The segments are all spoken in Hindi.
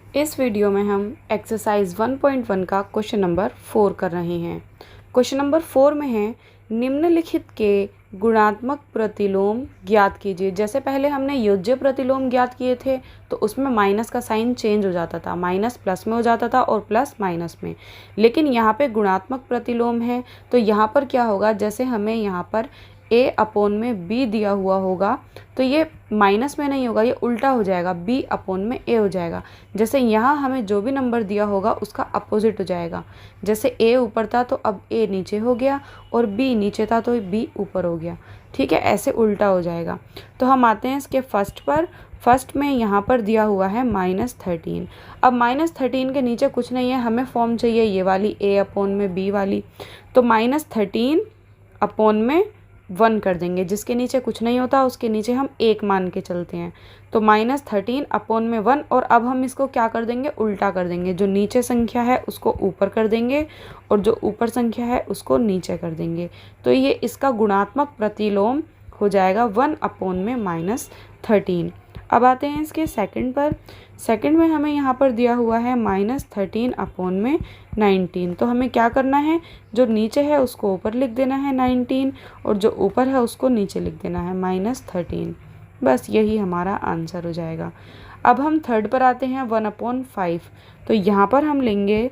इस वीडियो में हम एक्सरसाइज 1.1 का क्वेश्चन नंबर 4 कर रहे हैं। क्वेश्चन नंबर 4 में है निम्नलिखित के गुणात्मक प्रतिलोम ज्ञात कीजिए। जैसे पहले हमने योज्य प्रतिलोम ज्ञात किए थे तो उसमें माइनस का साइन चेंज हो जाता था, माइनस प्लस में हो जाता था और प्लस माइनस में। लेकिन यहाँ पे गुणात्मक प्रतिलोम है तो यहाँ पर क्या होगा, जैसे हमें यहाँ पर a अपोन में b दिया हुआ होगा तो ये माइनस में नहीं होगा, ये उल्टा हो जाएगा, b अपोन में a हो जाएगा। जैसे यहाँ हमें जो भी नंबर दिया होगा उसका अपोजिट हो जाएगा। जैसे a ऊपर था तो अब a नीचे हो गया और b नीचे था तो b ऊपर हो गया। ठीक है, ऐसे उल्टा हो जाएगा। तो हम आते हैं इसके फर्स्ट पर। फर्स्ट में यहाँ पर दिया हुआ है -13। अब -13 के नीचे कुछ नहीं है, हमें फॉर्म चाहिए ये वाली a अपोन में b वाली। तो -13 अपोन में 1 कर देंगे, जिसके नीचे कुछ नहीं होता उसके नीचे हम 1 मान के चलते हैं। तो -13 अपोन में 1, और अब हम इसको क्या कर देंगे, उल्टा कर देंगे। जो नीचे संख्या है उसको ऊपर कर देंगे और जो ऊपर संख्या है उसको नीचे कर देंगे। तो ये इसका गुणात्मक प्रतिलोम हो जाएगा 1 अपोन में -13। अब आते हैं इसके सेकंड पर। सेकंड में हमें यहाँ पर दिया हुआ है -13 अपोन में 19। तो हमें क्या करना है, जो नीचे है उसको ऊपर लिख देना है 19 और जो ऊपर है उसको नीचे लिख देना है -13। बस यही हमारा आंसर हो जाएगा। अब हम थर्ड पर आते हैं 1/5। तो यहाँ पर हम लेंगे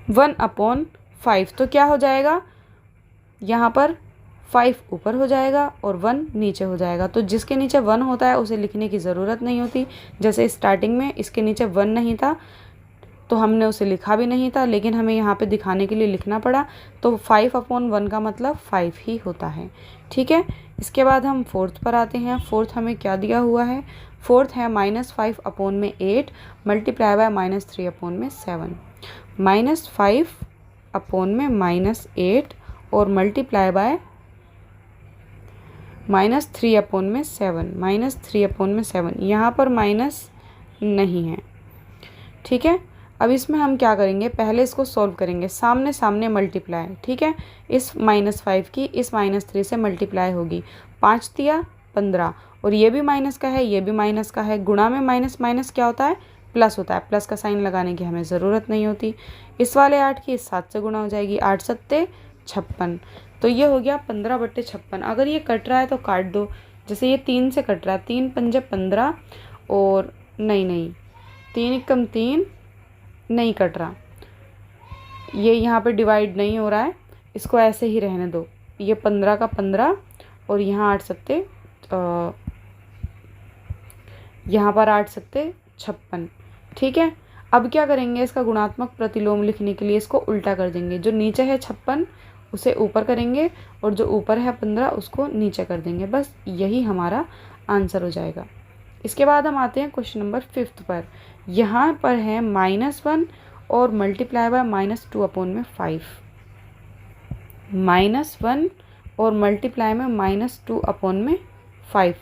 1/5। तो क्या हो जाएगा, यहाँ पर 5 ऊपर हो जाएगा और 1 नीचे हो जाएगा। तो जिसके नीचे 1 होता है उसे लिखने की ज़रूरत नहीं होती। जैसे स्टार्टिंग में इसके नीचे 1 नहीं था तो हमने उसे लिखा भी नहीं था, लेकिन हमें यहाँ पे दिखाने के लिए लिखना पड़ा। तो 5/1 का मतलब 5 ही होता है। ठीक है, इसके बाद हम फोर्थ पर आते हैं। फोर्थ हमें क्या दिया हुआ है, फोर्थ है -5 अपोन में 8 मल्टीप्लाई बाय -3 अपोन में 7। -5 अपोन में -8 और मल्टीप्लाई बाय -3 अपोन में 7। -3 अपोन में 7, यहाँ पर माइनस नहीं है। ठीक है, अब इसमें हम क्या करेंगे, पहले इसको सॉल्व करेंगे, सामने सामने मल्टीप्लाई। ठीक है, इस -5 की इस -3 से मल्टीप्लाई होगी। 5 दिया 15 और ये भी माइनस का है, ये भी माइनस का है। गुणा में माइनस माइनस क्या होता है, प्लस होता है। प्लस का साइन लगाने की हमें ज़रूरत नहीं होती। इस वाले 8 की इस 7 से गुणा हो जाएगी, 8 सत्ते 56। तो ये हो गया 15/56। अगर ये कट रहा है तो काट दो। जैसे ये 3 से कट रहा है, 3 पंजे 15 और नहीं 3 एकम 3 नहीं कट रहा, ये यहाँ पे डिवाइड नहीं हो रहा है, इसको ऐसे ही रहने दो। ये 15 का 15 और यहाँ 8 सत्ते यहाँ पर 8 सत्ते 56। ठीक है, अब क्या करेंगे, इसका गुणात्मक प्रतिलोम लिखने के लिए इसको उल्टा कर देंगे। जो नीचे है 56 उसे ऊपर करेंगे और जो ऊपर है 15 उसको नीचे कर देंगे। बस यही हमारा आंसर हो जाएगा। इसके बाद हम आते हैं क्वेश्चन नंबर 5 पर। यहाँ पर है -1 और मल्टीप्लाई बाय -2 अपोन में 5। -1 और मल्टीप्लाई में -2 अपोन में 5।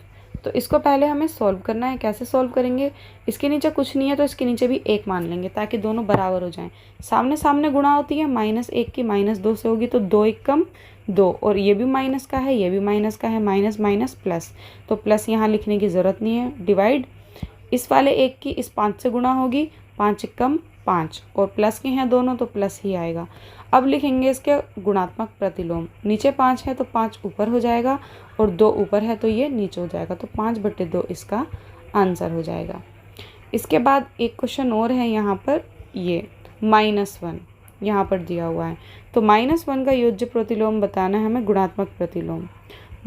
तो इसको पहले हमें सॉल्व करना है। कैसे सॉल्व करेंगे, इसके नीचे कुछ नहीं है तो इसके नीचे भी 1 मान लेंगे ताकि दोनों बराबर हो जाएं। सामने सामने गुणा होती है, -1 की -2 से होगी तो 2 एकम 2, और ये भी माइनस का है, ये भी माइनस का है, माइनस माइनस प्लस। तो प्लस यहाँ लिखने की ज़रूरत नहीं है। डिवाइड इस वाले 1 की इस 5 से गुणा होगी, 5 एकम 5 और प्लस के हैं दोनों तो प्लस ही आएगा। अब लिखेंगे इसके गुणात्मक प्रतिलोम। नीचे 5 है तो 5 ऊपर हो जाएगा और 2 ऊपर है तो ये नीचे हो जाएगा। तो 5/2 इसका आंसर हो जाएगा। इसके बाद एक क्वेश्चन और है यहाँ पर, ये -1 यहाँ पर दिया हुआ है। तो -1 का योज्य प्रतिलोम बताना है हमें, गुणात्मक प्रतिलोम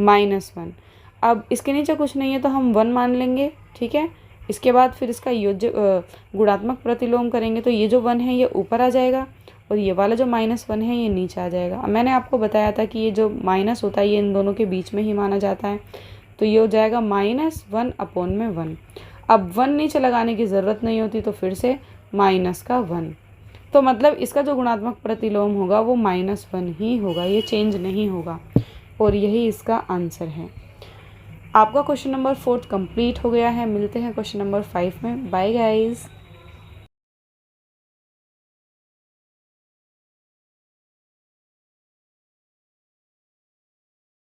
-1। अब इसके नीचे कुछ नहीं है तो हम 1 मान लेंगे। ठीक है, इसके बाद फिर इसका योज्य गुणात्मक प्रतिलोम करेंगे तो ये जो 1 है ये ऊपर आ जाएगा और ये वाला जो -1 है ये नीचे आ जाएगा। मैंने आपको बताया था कि ये जो माइनस होता है ये इन दोनों के बीच में ही माना जाता है। तो ये हो जाएगा -1 अपोन में 1। अब 1 नीचे लगाने की ज़रूरत नहीं होती तो फिर से -1। तो मतलब इसका जो गुणात्मक प्रतिलोम होगा वो -1 ही होगा, ये चेंज नहीं होगा और यही इसका आंसर है। आपका क्वेश्चन नंबर 4 कंप्लीट हो गया है। मिलते हैं क्वेश्चन नंबर 5 में। Bye guys.